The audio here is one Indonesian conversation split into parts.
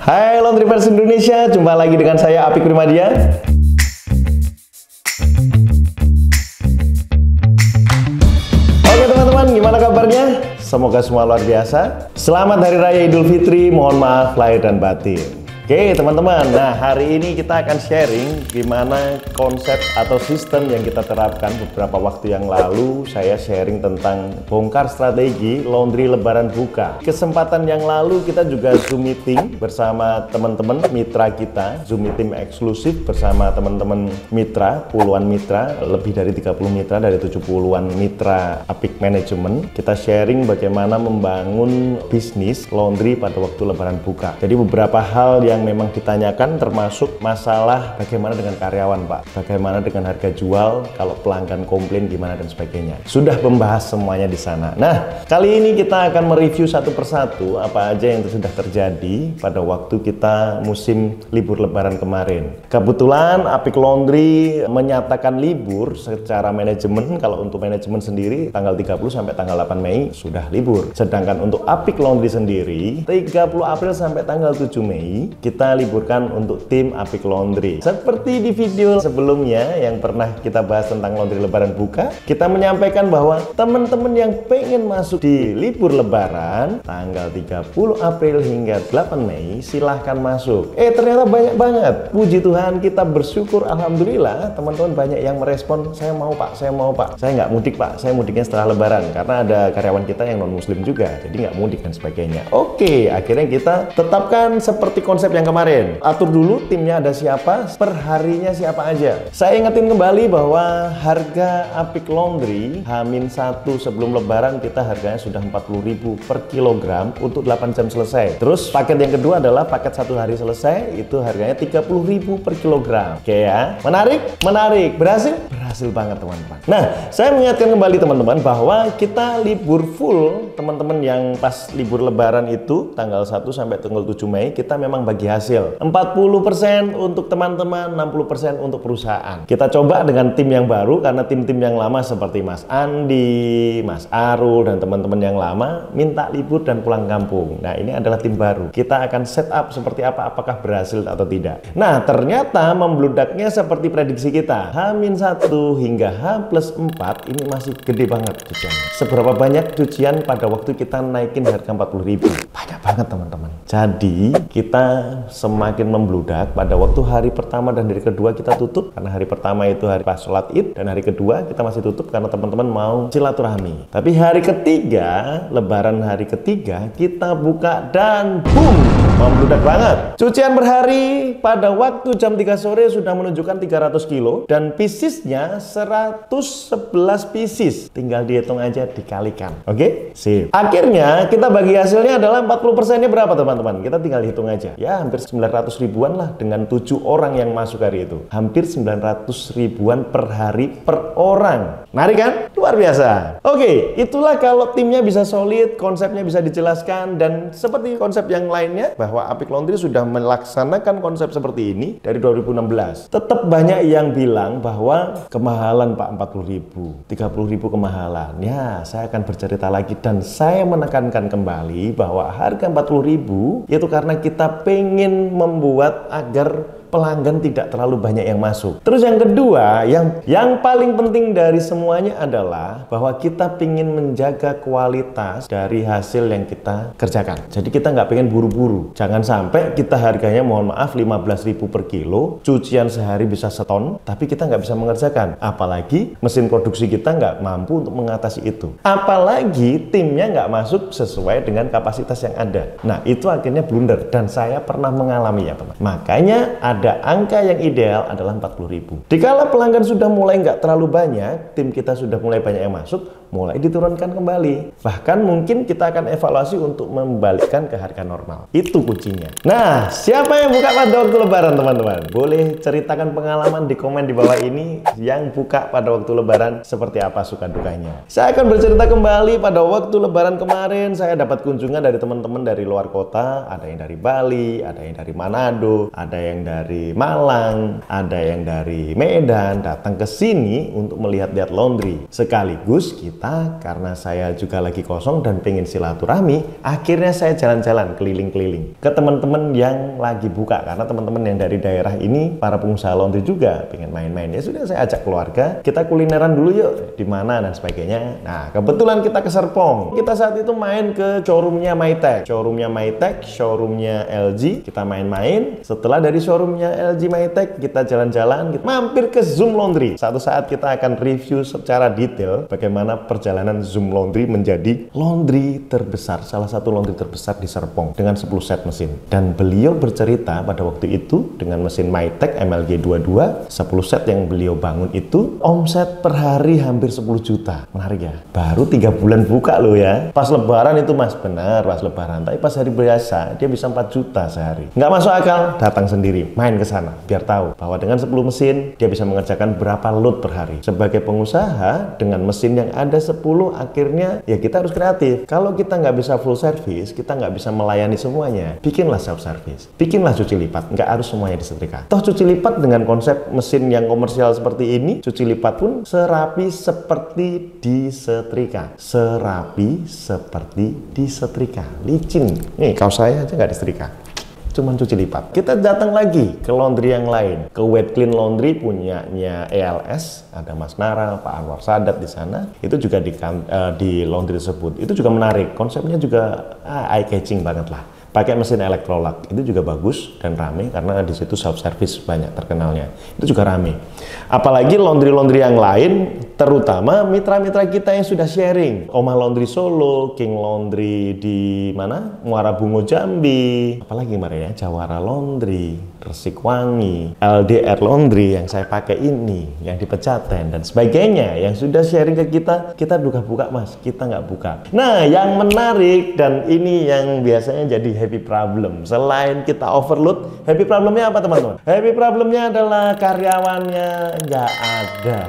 Hai Laundryverse Indonesia, jumpa lagi dengan saya Apik Primadia. Oke teman-teman, gimana kabarnya? Semoga semua luar biasa. Selamat Hari Raya Idul Fitri, mohon maaf lahir dan batin. Oke teman-teman, nah hari ini kita akan sharing gimana konsep atau sistem yang kita terapkan beberapa waktu yang lalu. Saya sharing tentang bongkar strategi laundry lebaran buka. Kesempatan yang lalu kita juga Zoom meeting bersama teman-teman mitra kita, Zoom meeting eksklusif bersama teman-teman mitra, puluhan mitra, lebih dari 30 mitra dari 70-an mitra Apik Management. Kita sharing bagaimana membangun bisnis laundry pada waktu lebaran buka. Jadi beberapa hal yang memang ditanyakan termasuk masalah bagaimana dengan karyawan Pak, bagaimana dengan harga jual, kalau pelanggan komplain gimana dan sebagainya. Sudah membahas semuanya di sana. Nah, kali ini kita akan mereview satu persatu apa aja yang sudah terjadi pada waktu kita musim libur lebaran kemarin. Kebetulan Apik Laundry menyatakan libur secara manajemen. Kalau untuk manajemen sendiri tanggal 30 sampai tanggal 8 Mei sudah libur. Sedangkan untuk Apik Laundry sendiri 30 April sampai tanggal 7 Mei kita liburkan untuk tim Apik Laundry. Seperti di video sebelumnya yang pernah kita bahas tentang laundry lebaran buka, kita menyampaikan bahwa teman-teman yang pengen masuk di libur lebaran tanggal 30 April hingga 8 Mei silahkan masuk. Ternyata banyak banget. Puji Tuhan, kita bersyukur, alhamdulillah teman-teman banyak yang merespon, saya mau Pak, saya mau Pak. Saya nggak mudik Pak, saya mudiknya setelah lebaran karena ada karyawan kita yang non muslim juga, jadi nggak mudik dan sebagainya. Oke, akhirnya kita tetapkan seperti konsep yang kemarin. Atur dulu timnya ada siapa, perharinya siapa aja. Saya ingetin kembali bahwa harga Apik Laundry H-1 sebelum lebaran kita harganya sudah 40.000 per kilogram untuk 8 jam selesai. Terus paket yang kedua adalah paket 1 hari selesai, itu harganya 30.000 per kilogram. Oke ya, menarik? Menarik. Berhasil? Berhasil banget teman-teman. Nah, saya mengingatkan kembali teman-teman bahwa kita libur full, teman-teman yang pas libur lebaran itu tanggal 1 sampai tanggal 7 Mei kita memang bagi hasil 40% untuk teman-teman, 60% untuk perusahaan. Kita coba dengan tim yang baru karena tim-tim yang lama seperti Mas Andi, Mas Arul dan teman-teman yang lama minta libur dan pulang kampung. Nah, ini adalah tim baru. Kita akan set up seperti apa, apakah berhasil atau tidak. Nah, ternyata membludaknya seperti prediksi kita. H-1 hingga H+4 ini masih gede banget cuciannya. Seberapa banyak cucian pada waktu kita naikin harga 40.000? Banyak banget teman-teman. Jadi kita semakin membludak pada waktu hari pertama dan hari kedua kita tutup karena hari pertama itu hari pas sholat id dan hari kedua kita masih tutup karena teman-teman mau silaturahmi. Tapi hari ketiga, lebaran hari ketiga kita buka dan boom, membludak banget. Cucian berhari pada waktu jam 3 sore sudah menunjukkan 300 kilo dan piecesnya 111 pieces. Tinggal dihitung aja, dikalikan. Oke? Sip. Akhirnya kita bagi hasilnya adalah 40%-nya berapa teman-teman? Kita tinggal hitung aja. Ya, hampir 900 ribuan lah dengan 7 orang yang masuk hari itu. Hampir 900 ribuan per hari per orang. Menarik kan? Luar biasa. Oke, itulah kalau timnya bisa solid, konsepnya bisa dijelaskan, dan seperti konsep yang lainnya bahwa Apik Laundry sudah melaksanakan konsep seperti ini dari 2016. Tetap banyak yang bilang bahwa kemahalan Pak, 40.000, 30.000 kemahalan. Ya, saya akan bercerita lagi dan saya menekankan kembali bahwa harga 40.000 itu karena kita pengen membuat agar pelanggan tidak terlalu banyak yang masuk. Terus yang kedua, yang paling penting dari semuanya adalah bahwa kita ingin menjaga kualitas dari hasil yang kita kerjakan. Jadi kita nggak pengen buru-buru. Jangan sampai kita harganya mohon maaf 15.000 per kilo, cucian sehari bisa seton, tapi kita nggak bisa mengerjakan. Apalagi mesin produksi kita nggak mampu untuk mengatasi itu. Apalagi timnya nggak masuk sesuai dengan kapasitas yang ada. Nah, itu akhirnya blunder dan saya pernah mengalami ya teman. Makanya ada angka yang ideal adalah 40.000. Dikala pelanggan sudah mulai nggak terlalu banyak, tim kita sudah mulai banyak yang masuk, mulai diturunkan kembali. Bahkan mungkin kita akan evaluasi untuk membalikkan ke harga normal. Itu kuncinya. Nah, siapa yang buka pada waktu lebaran teman-teman? Boleh ceritakan pengalaman di komen di bawah ini yang buka pada waktu lebaran seperti apa suka dukanya. Saya akan bercerita kembali pada waktu lebaran kemarin. Saya dapat kunjungan dari teman-teman dari luar kota. Ada yang dari Bali, ada yang dari Manado, ada yang dari Malang, ada yang dari Medan, datang ke sini untuk melihat-lihat laundry. Sekaligus kita cerita karena saya juga lagi kosong dan pengen silaturahmi. Akhirnya saya jalan-jalan keliling-keliling ke teman-teman yang lagi buka, karena teman-teman yang dari daerah ini para pengusaha laundry juga pengen main-main. Ya sudah, saya ajak keluarga, kita kulineran dulu yuk, di mana dan sebagainya. Nah, kebetulan kita ke Serpong. Kita saat itu main ke showroomnya Mytek, showroomnya LG. Kita main-main. Setelah dari showroomnya LG Mytek, kita jalan-jalan, kita mampir ke Zoom Laundry. Satu saat kita akan review secara detail bagaimana perjalanan Zoom Laundry menjadi laundry terbesar, salah satu laundry terbesar di Serpong dengan 10 set mesin. Dan beliau bercerita pada waktu itu dengan mesin Mytek MLG 22, 10 set yang beliau bangun itu omset per hari hampir 10 juta. Menarik ya? Baru 3 bulan buka loh ya. Pas lebaran itu Mas, benar pas lebaran. Tapi pas hari biasa dia bisa 4 juta sehari. Nggak masuk akal, datang sendiri, main ke sana biar tahu bahwa dengan 10 mesin dia bisa mengerjakan berapa load per hari. Sebagai pengusaha dengan mesin yang ada 10, akhirnya ya kita harus kreatif. Kalau kita nggak bisa full service, kita nggak bisa melayani semuanya, bikinlah self service, bikinlah cuci lipat. Nggak harus semuanya disetrika. Toh cuci lipat dengan konsep mesin yang komersial seperti ini, cuci lipat pun serapi seperti disetrika. Serapi seperti disetrika. Licin. Nih kaos saya aja nggak disetrika, cuman cuci lipat. Kita datang lagi ke laundry yang lain, ke Wet Clean Laundry punyanya ELS, ada Mas Nara, Pak Anwar Sadat di sana. Itu juga di laundry tersebut. Itu juga menarik, konsepnya juga eye catching banget lah. Pakai mesin Electrolux itu juga bagus dan rame karena di situ self service banyak terkenalnya. Itu juga rame. Apalagi laundry-laundry yang lain, terutama mitra-mitra kita yang sudah sharing. Oma Laundry Solo, King Laundry di mana? Muara Bungo Jambi. Apalagi kemarin ya, Jawara Laundry, Resikwangi, LDR Laundry yang saya pakai ini, yang di Pejaten dan sebagainya, yang sudah sharing ke kita buka Mas, kita nggak buka. Nah, yang menarik dan ini yang biasanya jadi happy problem. Selain kita overload, happy problemnya apa teman-teman? Happy problemnya adalah karyawannya nggak ada.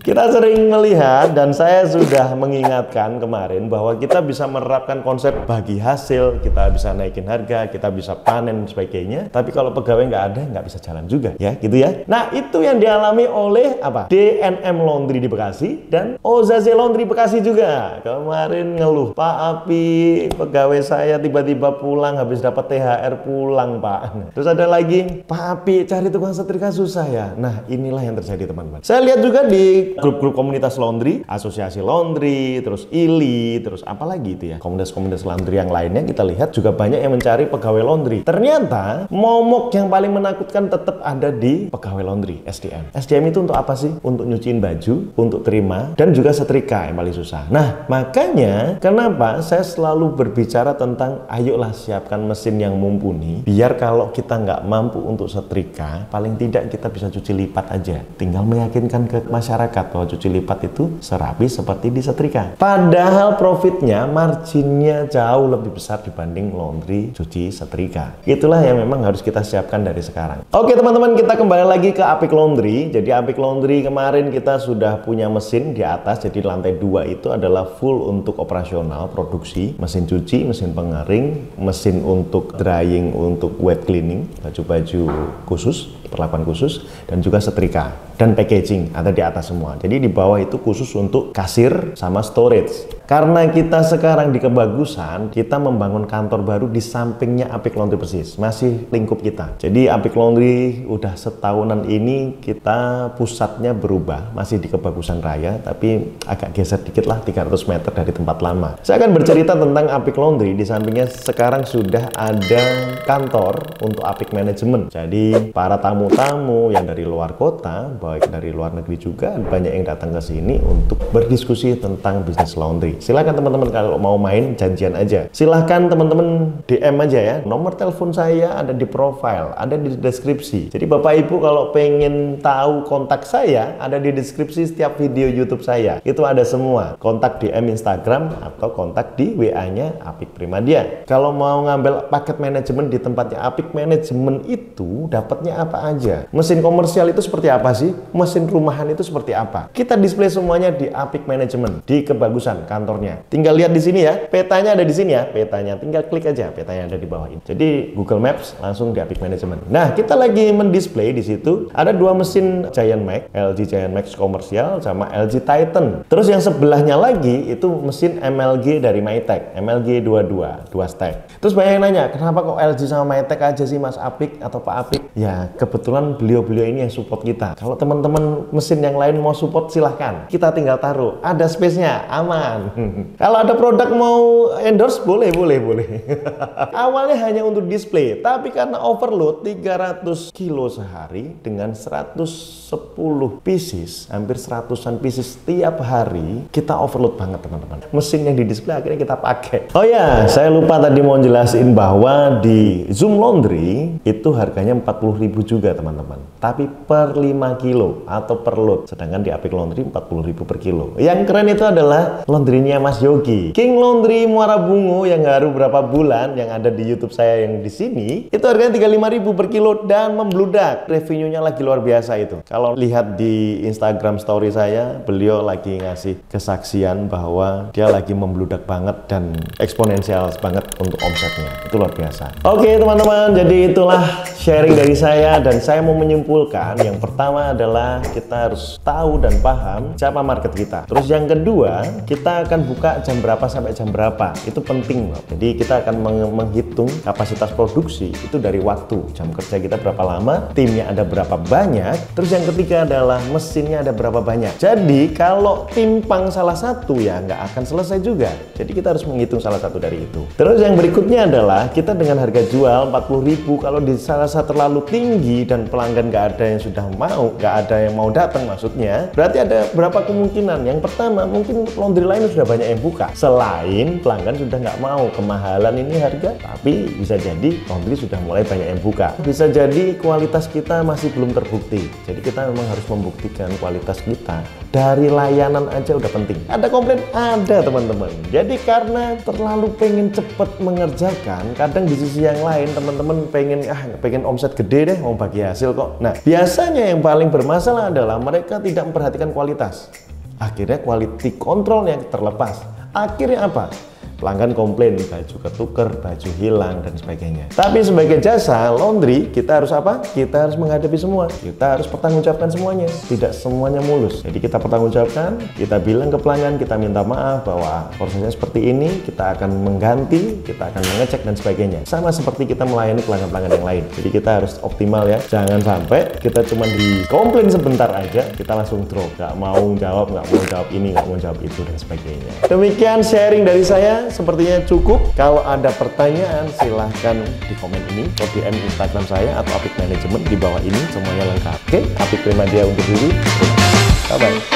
Kita sering melihat dan saya sudah mengingatkan kemarin bahwa kita bisa menerapkan konsep bagi hasil, kita bisa naikin harga, kita bisa panen dan sebagainya. Tapi kalau pegawai nggak ada, nggak bisa jalan juga ya, gitu ya. Nah, itu yang dialami oleh apa? DNM Laundry di Bekasi dan Ozaze Laundry Bekasi juga. Kemarin ngeluh, Pak Api, pegawai saya tiba-tiba pulang habis dapat THR pulang Pak. Terus ada lagi, Pak Api cari tukang setrika susah ya. Nah, inilah yang terjadi teman-teman. Saya lihat juga di grup-grup komunitas laundry, asosiasi laundry, terus ILI, terus apalagi itu ya, komunitas-komunitas laundry yang lainnya, kita lihat juga banyak yang mencari pegawai laundry. Ternyata momok yang paling menakutkan tetap ada di pegawai laundry, SDM. SDM itu untuk apa sih? Untuk nyuciin baju, untuk terima, dan juga setrika yang paling susah. Nah, makanya kenapa saya selalu berbicara tentang ayolah siapkan mesin yang mumpuni, biar kalau kita nggak mampu untuk setrika, paling tidak kita bisa cuci lipat aja. Tinggal meyakinkan ke masyarakat bahwa cuci lipat itu serapi seperti disetrika. Padahal profitnya, marginnya jauh lebih besar dibanding laundry cuci setrika. Itulah yang memang harus kita siapkan dari sekarang. Oke teman-teman, kita kembali lagi ke Apik Laundry. Jadi Apik Laundry kemarin kita sudah punya mesin di atas, jadi lantai 2 itu adalah full untuk operasional produksi, mesin cuci, mesin pengering, mesin untuk drying, untuk wet cleaning, baju-baju khusus, perlakuan khusus, dan juga setrika dan packaging ada di atas semua. Jadi di bawah itu khusus untuk kasir sama storage. Karena kita sekarang di Kebagusan, kita membangun kantor baru di sampingnya Apik Laundry persis, masih lingkup kita. Jadi Apik Laundry udah setahunan ini kita pusatnya berubah, masih di Kebagusan Raya, tapi agak geser dikit lah 300 meter dari tempat lama. Saya akan bercerita tentang Apik Laundry. Di sampingnya sekarang sudah ada kantor untuk Apik Manajemen. Jadi para tamu-tamu yang dari luar kota, baik dari luar negeri juga, banyak yang datang ke sini untuk berdiskusi tentang bisnis laundry. Silahkan teman-teman kalau mau main janjian aja. Silahkan teman-teman DM aja ya. Nomor telepon saya ada di profile, ada di deskripsi. Jadi Bapak Ibu kalau pengen tahu kontak saya, ada di deskripsi setiap video YouTube saya. Itu ada semua. Kontak DM Instagram atau kontak di WA-nya Apik Primadia. Kalau mau ngambil paket manajemen di tempatnya Apik Manajemen itu dapatnya apa aja. Mesin komersial itu seperti apa sih? Mesin rumahan itu seperti apa? Kita display semuanya di Apik Management, di kebagusan kantornya. Tinggal lihat di sini ya, petanya ada di sini ya, petanya tinggal klik aja, petanya ada di bawah ini. Jadi Google Maps langsung di Apik Management. Nah, kita lagi mendisplay di situ ada dua mesin Giant Max, LG Giant Max komersial sama LG Titan. Terus yang sebelahnya lagi itu mesin MLG dari Mytek, MLG 22, 2 stack. Terus banyak yang nanya, kenapa kok LG sama Mytek aja sih Mas Apik atau Pak Apik? Ya, kebetulan beliau-beliau ini yang support kita. Kalau teman-teman mesin yang lain mau support silahkan. Kita tinggal taruh, ada space-nya, aman. Kalau ada produk mau endorse, boleh. Awalnya hanya untuk display, tapi karena overload 300 kilo sehari dengan 110 pieces, hampir 100-an pieces tiap hari, kita overload banget teman-teman. Mesin yang di display akhirnya kita pakai. Oh ya, saya lupa tadi mau jelasin bahwa di Zoom Laundry itu harganya 40.000 juga teman-teman. Tapi per 5 kilo atau per load. Sedangkan di Apik Laundry 40.000 per kilo. Yang keren itu adalah laundrynya Mas Yogi. King Laundry Muara Bungo yang baru berapa bulan yang ada di YouTube saya yang di sini, itu harganya 35.000 per kilo dan membludak. Revenue-nya lagi luar biasa itu. Kalau lihat di Instagram story saya, beliau lagi ngasih kesaksian bahwa dia lagi membludak banget dan eksponensial banget untuk omsetnya. Itu luar biasa. Oke teman-teman, jadi itulah sharing dari saya dan saya mau menyimpulkan yang pertama adalah kita harus tahu dan paham siapa market kita. Terus yang kedua, kita akan buka jam berapa sampai jam berapa. Itu penting loh. Jadi kita akan menghitung kapasitas produksi itu dari waktu. Jam kerja kita berapa lama, timnya ada berapa banyak. Terus yang ketiga adalah mesinnya ada berapa banyak. Jadi kalau timpang salah satu ya nggak akan selesai juga. Jadi kita harus menghitung salah satu dari itu. Terus yang berikutnya adalah kita dengan harga jual 40.000, kalau dirasa terlalu tinggi dan pelanggan nggak ada yang sudah mau, nggak ada yang mau datang maksudnya, berarti ada berapa kemungkinan. Yang pertama, mungkin laundry lain sudah banyak yang buka. Selain pelanggan sudah nggak mau, kemahalan ini harga, tapi bisa jadi laundry sudah mulai banyak yang buka. Bisa jadi kualitas kita masih belum terbukti. Jadi kita memang harus membuktikan kualitas kita. Dari layanan aja udah penting. Ada komplain? Ada teman-teman. Jadi karena terlalu pengen cepet mengerjakan, kadang di sisi yang lain teman-teman pengen omset gede deh, mau bagi hasil kok. Nah, biasanya yang paling bermasalah adalah mereka tidak memperhatikan kualitas. Akhirnya quality controlnya terlepas. Akhirnya apa? Pelanggan komplain, baju ketuker, baju hilang, dan sebagainya. Tapi sebagai jasa laundry, kita harus apa? Kita harus menghadapi semua. Kita harus pertanggungjawabkan semuanya. Tidak semuanya mulus. Jadi kita pertanggungjawabkan, kita bilang ke pelanggan, kita minta maaf bahwa prosesnya seperti ini, kita akan mengganti, kita akan mengecek, dan sebagainya. Sama seperti kita melayani pelanggan-pelanggan yang lain. Jadi kita harus optimal ya. Jangan sampai kita cuma di komplain sebentar aja, kita langsung drop. Nggak mau jawab ini, nggak mau jawab itu, dan sebagainya. Demikian sharing dari saya. Sepertinya cukup. Kalau ada pertanyaan silahkan di komen ini atau DM Instagram saya atau Apik Management di bawah ini, semuanya lengkap. Oke, Apik terima dia untuk diri. Bye bye.